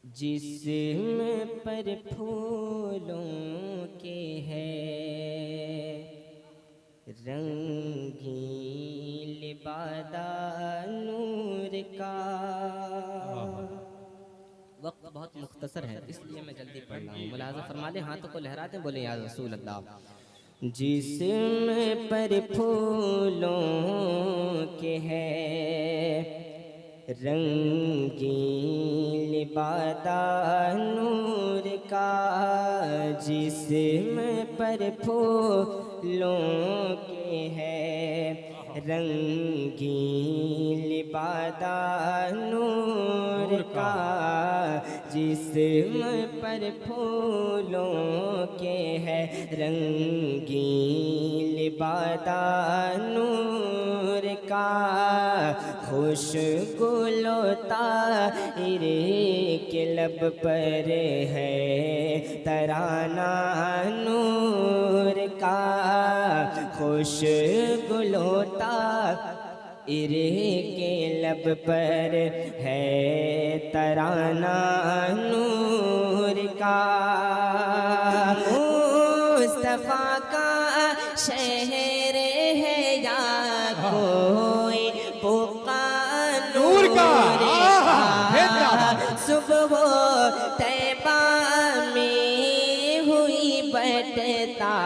जिस्म पर फूलों के है रंगीन लिबादा नूर का। वक्त बहुत मुख्तसर है इसलिए मैं जल्दी पढ़ रहा हूँ। मुलाज़ा फरमा ले, हाथों को लहराते बोले या रसूल अल्लाह। जिस्म पर फूलों के है रंगीन लिबादा नूर का। जिस्म पर फूलों के है रंगीन लिबादा नूर का। जिस्म पर फूलों के है रंगीन लिबादा नूर का। खुशबू ताहिरे के लब पर है तराना नूर का। खुशबू ताहिरे के लब पर है तराना नूर का। मुस्तफा का शहर है या कोई नूर का। सुबह तैबा में हुई बटता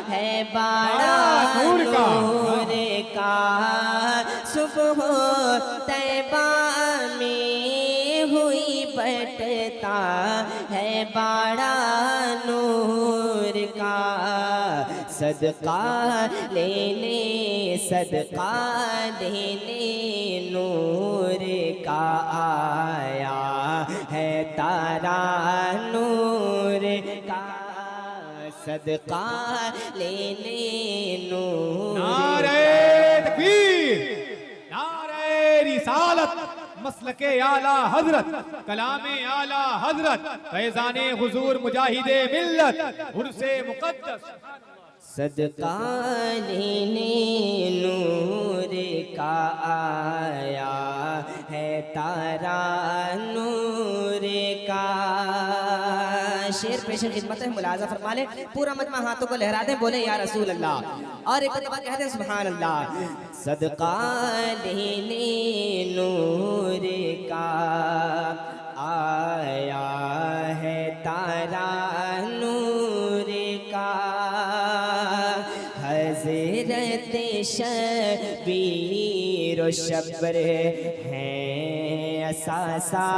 है बाड़ा नूर का। सुबह तैबा में हुई बटता है बाड़ा नूर का। सदका लेने नूर का आया है तारा नूर का। सदका लेने नूर। नारे तकबीर, नारे रिसालत, मसलके आला हजरत, कलामे आला हजरत, फैज़ाने हुजूर मुजाहिदे मिल्लत, उर्से मुक़द्दस। सदका लेने नूर का आया है तारा नूर का। शेर पेश खिदमत है, मुलाज़ा फरमा ले। पूरा मजमा हाथों को लहरा दे, बोले या रसूल अल्लाह। और एक दफा कहते हैं सुभान अल्लाह। सदका लेने नूर का आया है तारा नूर का। हज़रत शबीर शब्र हैं असासा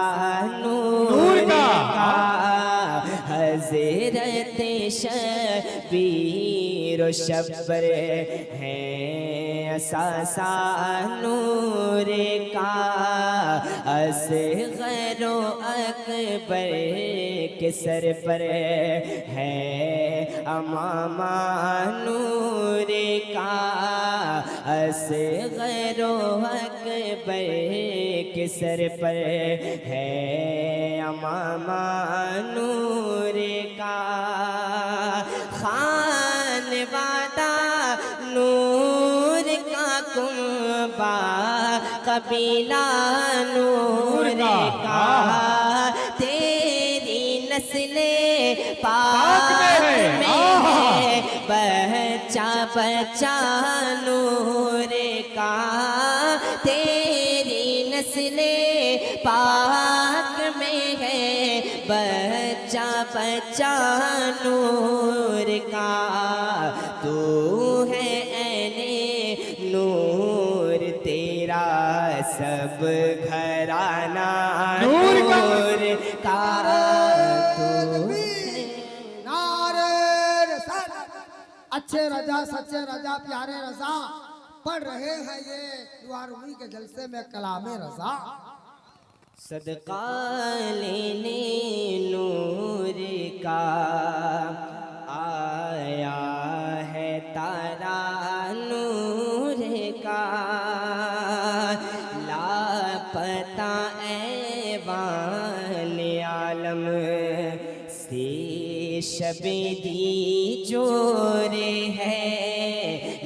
नूर का। हज़रत शबीर शब्र हैं असासा नूर का। असग़र अकबर के सर पर है अमामा नूर का। असग़र अकबर के सर पर है अमामा नूर का। खानवादा नूर का कुंबा कबीला नूर का। तेरी नस्ले पाक में है बच्चा बच्चा नूर का। तेरी नस्ले पाक में है बच्चा बच्चा नूर का। तू है ऐने नूर तेरा सब घराना नूर का। अच्छे रजा सच्चे रजा प्यारे रजा पढ़ रहे हैं ये दुआरुमी के जलसे में कलामे रजा। सदका लेने नूर का आया है तारा नूर का। लापता ऐवान आलम से शबदी जोरे है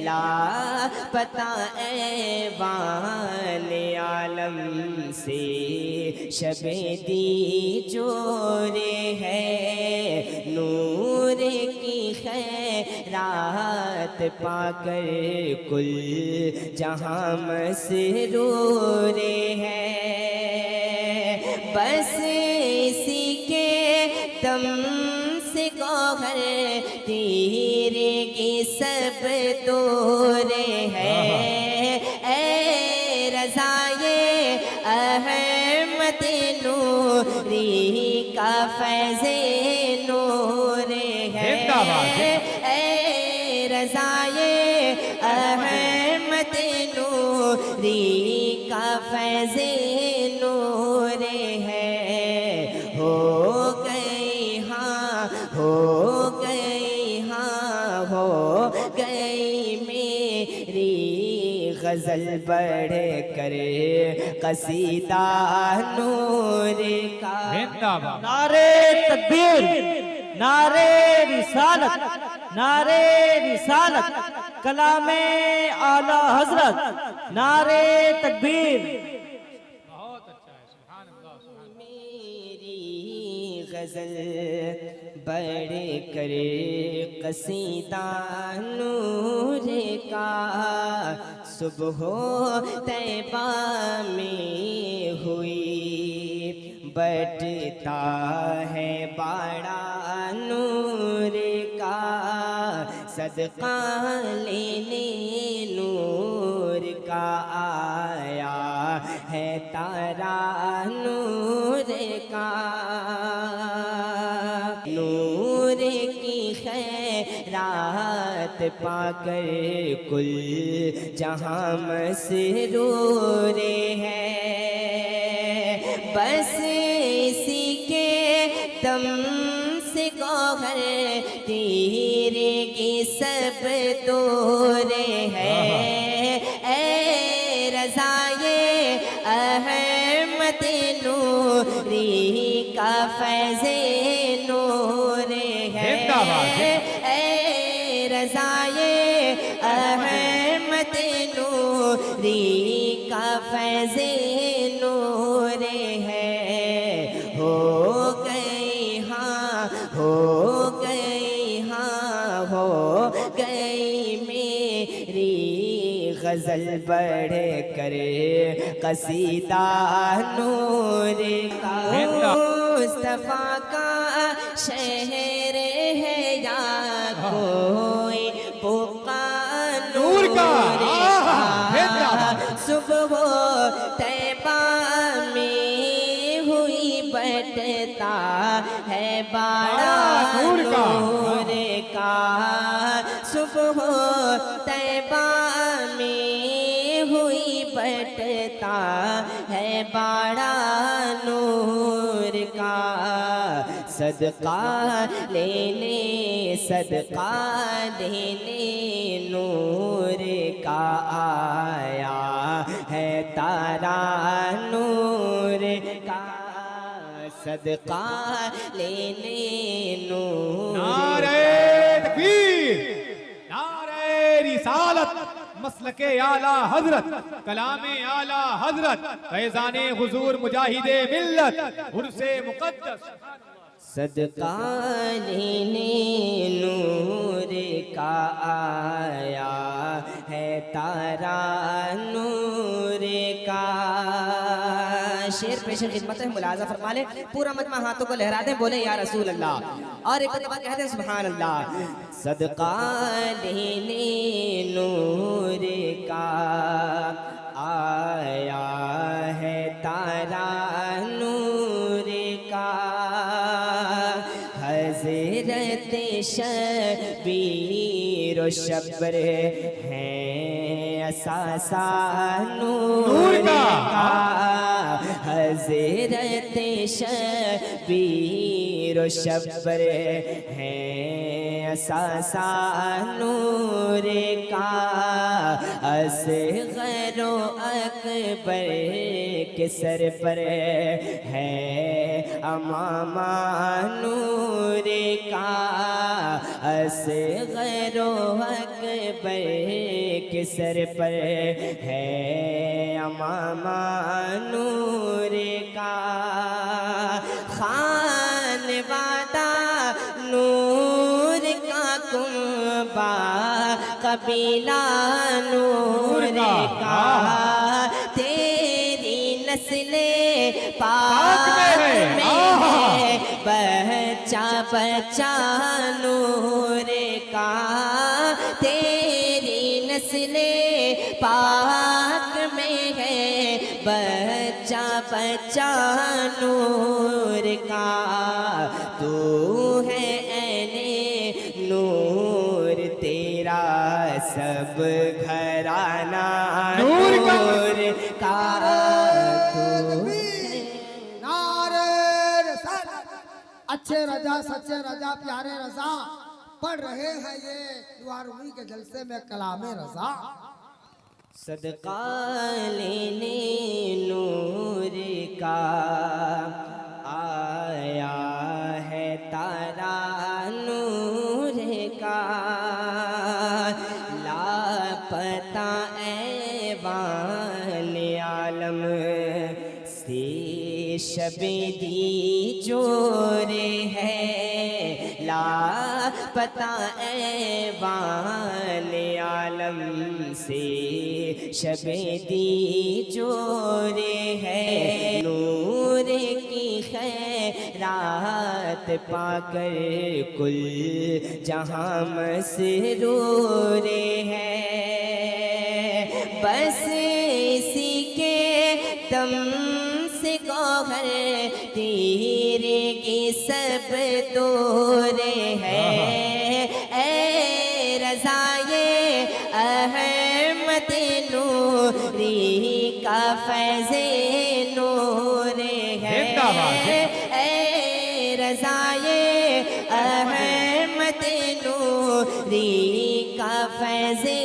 लापता ऐवान आलम से शबदी जोरे है नूर की खैरात पाकर कुल जहां मसरूरे है बस इसी के दम से गौहर तेरे की सब तोरे है ए रज़ाए अहमद नूरी का फैज़े नूरे है ए रज़ाए अहमद नूरी का फैज़े नूरे है हो गई हाँ हो गई हाँ हो गई मेरी गजल बढ़ कर कसीदा नूर का जिंदाबाद। नारे तकबीर, नारे रिसालत, नारे रिसालत, कलामे आला हजरत, नारे तकबीर। बहुत अच्छा है, सुभान अल्लाह, सुभान अल्लाह। मेरी गजल बढ़ कर कसीदा नूर का सुबह तैबा में हुई बटता है बाड़ा नूर का सदका लेने नूर का आया है तारा नूर का नूर की खैरात पाकर कुल जहां मसरूर है बस इसी के दम से गौहर तेरे की सब तोरे है ए रज़ाए अहमद नूरी का फैज़े नूरे है ए रज़ाए अहमद नूरी का फैज़े नूरे है हो गई हाँ हो गई हाँ हो गई मेरी गजल बढ़ कर कसीदा नूर का मुस्तफा का शहर है या कोई नूर का सुबह तैबा में हुई बटता है बाड़ा नूर का सुबह तैबा में हुई बटता है बाड़ा नूर का सदका लेने नूर का आया है तारा नूर का सदका लेने नूर नारे तकबीर, नारे रिसालत, मसलके आला हजरत, कलामे आला हजरत, फैज़ाने हुजूर मुजाहिदे मिल्लत, उर्से मुक़द्दस। सदका लेने नूर का आया है तारा नूर का शेर पेश खिदमत है मुलाजा फरमा ले पूरा मजमा हाथों को लहरा दे बोले या रसूल अल्लाह और एक बार कहते हैं सुभान अल्लाह सदका लेने नूर का आया है तारा नूर का हज़रत शबीर शब्र हैं असासा नूर का हज़रत शबीर व शब्बर है असासा नूर का असग़र व अकबर के सर पर है अमामा नूर का असग़र व अकबर के सर पर है अमामा नूर का खानवादा नूर का कुंबा कबीला नूर का तेरी नस्ले पाक में है बच्चा बच्चा नूर का तेरी नस्ले पाक में है बच्चा बच्चा नूर का तू है ऐने नूर तेरा सब घराना नूर का नारे रिसालत। अच्छे रजा सच्चे रजा प्यारे रजा पढ़ रहे हैं ये दुआ रूमी के जलसे में कलामे रजा। सदका लेने नूर का आया है तारा नूर का लापता ऐवान आलम से शबीदी जोरे है लापता ऐवान आलम से शबीदी जोरे है नूर की खैरात पाकर कुल जहां मसरूर है बस इसी के दम से गौहर तेरे की सब तोरे है ए रज़ाए अहमद नूरी का फैज़े नूर है ए रज़ाए अहमद नूरी का फैज़े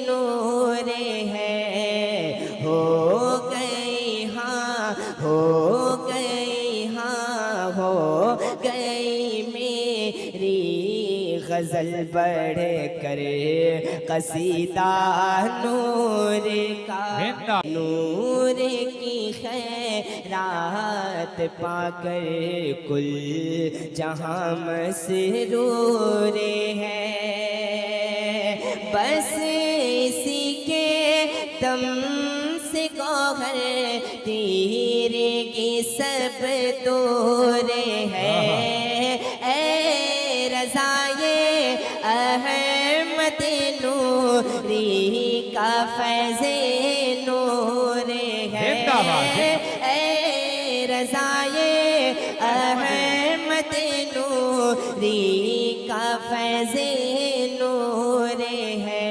नूर है हो गई हाँ हो गई हाँ हो गई मेरी गज़ल बढ़ कर कसीदा नूर का नूर की खैरात पाकर कुल जहां मसरूर है बस इसी के दम से गौहर तेरे की सब तोरे है ए रज़ाए अहमद नूरी का फैज़े नूर है ए रज़ाए अहमद नूरी का फैज़े नूर है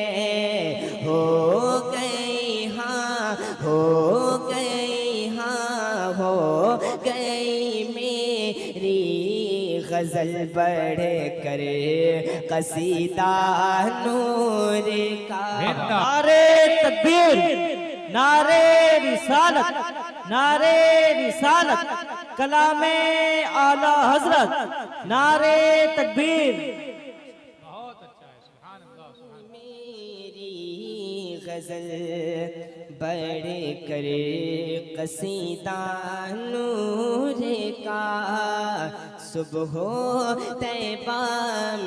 हो गई हाँ हो गई हाँ हो गई मेरी गज़ल बढ़ कर कसीदा नूर का नारे तकबीर नारे रिसालत नारे रिसालत कलामे आला हजरत नारे तकबीर। बहुत अच्छा है सुभान अल्लाह सुभान अल्लाह। मेरी गज़ल बढ़ कर कसीदा नूर का सुबह तैबा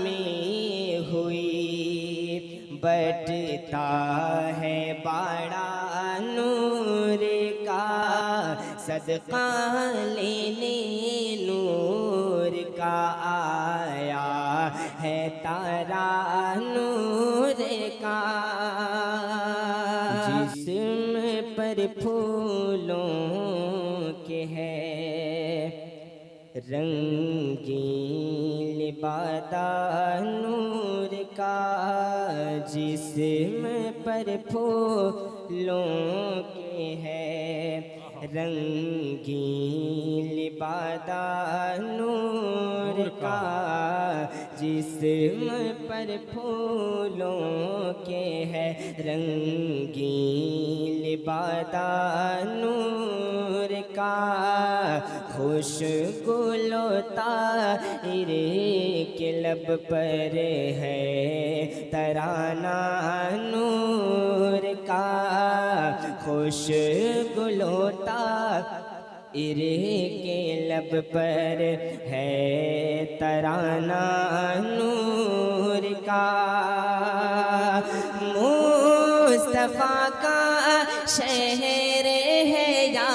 में हुई बटता है बाड़ा नूर का सदका लेने नूर का आया है तारा नूर का जिस्म पर फूलों के है रंगीन लिबादा नूर का जिस्म पर पर फूलों के है रंगीन लिबादा नूर का, जिस्म पर फूलों के है रंगीन लिबादा नूर का, खुशबू ताहिरे के लब पर है तराना नूर का, खुशबू ताहिरे के लब पर है तराना नूर का। मुस्तफा का शहर है या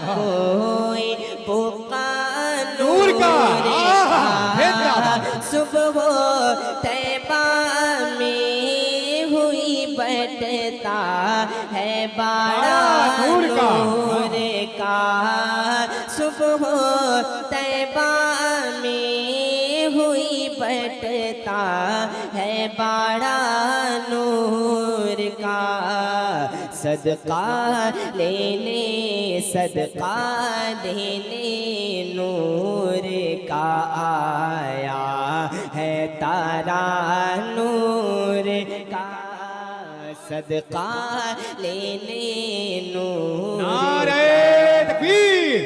कोई नूर का, सुबह तैबा में हुई बटता है बाड़ा नूर का, सुबह तैबा में हुई बटता है बाड़ा नूर का। सदका लेने नूर का आया है तारा नूर का, सदका लेने नूर। नारे तकबीर,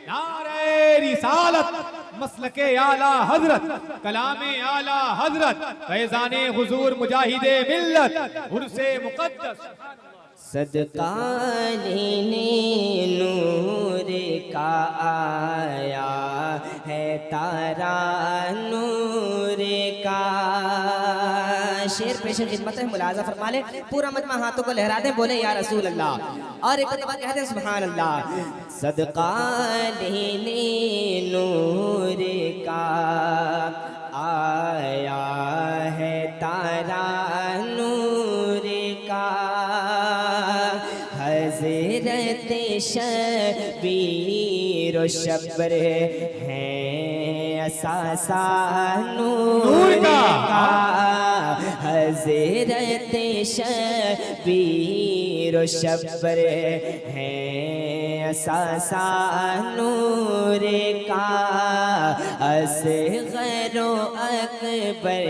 नारे रिसालत, मसलके आला हजरत, कलामे आला हजरत, फैजाने हुजूर मुजाहिदे मिल्लत, उर्से मुकद्दस। सदका लेने नूर का आया है तारा नूर का। शेर पेश खिदमत है, मुलाजा फरमा ले, पूरा मजमा हाथों को लहरा दे, बोले या रसूल अल्लाह, और एक बार कहते हैं सुभान अल्लाह। सदका लेने नूर का आया है तारा नूर का, हज़रत शबीर व शब्र हैं असासा नूर का, हज़रत शबीर व शब्र हैं असासा नूर का, असग़र व अकबर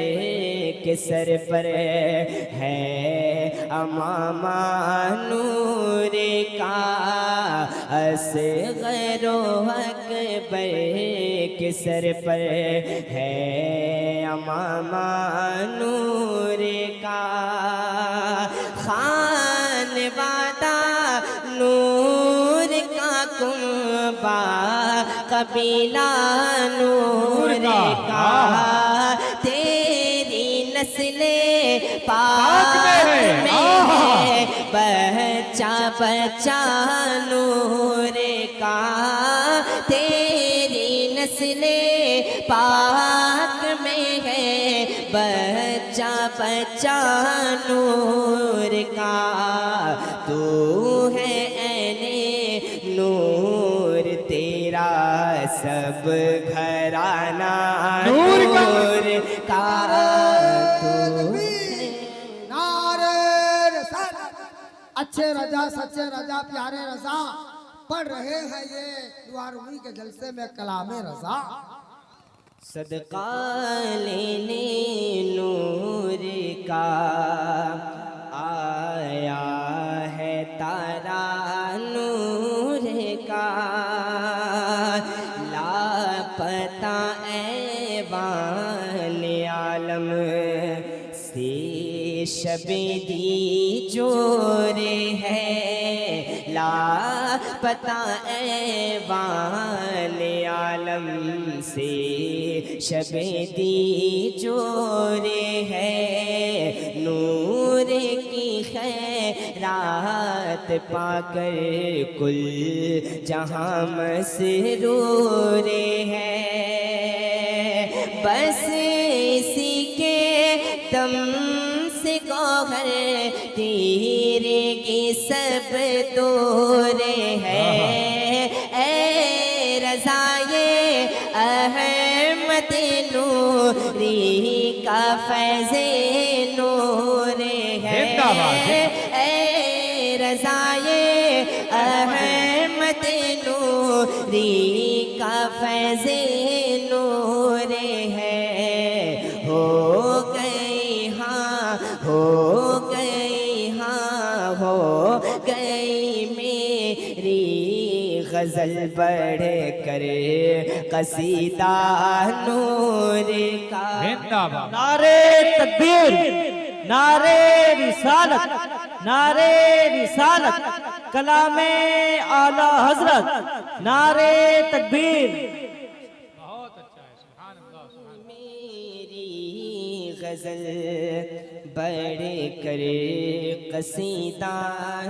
के सर पर है अमामा नूर का, असग़र व अकबर के सर पर है अमामा नूर का। खानवादा नूर का कुंबा कबीला नूर का, तेरी नस्ले पाक में है बच्चा बच्चा नूर का, तेरी नस्ले पाक में है बच्चा बच्चा नूर का। तू है ऐने नूर, तेरा सब घराना नूर का। अच्छे रजा सच्चे रजा प्यारे रजा पढ़ रहे हैं ये दुआरुमी के जलसे में कलामे रजा। सदका लेने नूर का आया है तारा नूर का, लापता ऐवान आलम से शबीदी जोरे है, लापता ऐवान आलम से शबीदी जोरे है, नूर की खैरात पाकर कुल जहां मसरूर है, बस इसी के दम से गौहर तेरे की सब तोरे है, ऐ रज़ाए अहमद नूरी का फैज़े नूर है। जिंदाबाद, ए रज़ाए अहमद नूरी का फैज़ नूर है। हो गई हाँ, हो गई हाँ, हो गई मेरी गजल बढ़ कर कसीदा नूर का। जिंदाबाद, नारे तकबीर, नारे रिसालत, नारे रिसालत, कलामे आला हजरत, नारे तकबीर। बहुत अच्छा है। सुभान अल्लाह, सुभान अल्लाह। मेरी गजल बढ़ कर कसीदा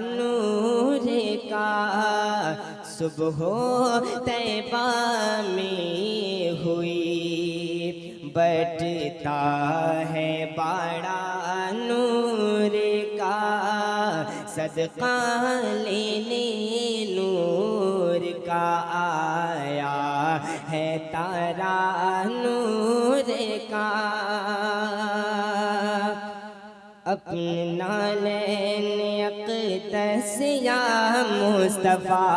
नूर का। सुबह तैबा में हुई बटता है बाड़ा नूर का। सदका लेने नूर का आया है तारा नूर का। अपना लेन अक़दस या मुस्तफ़ा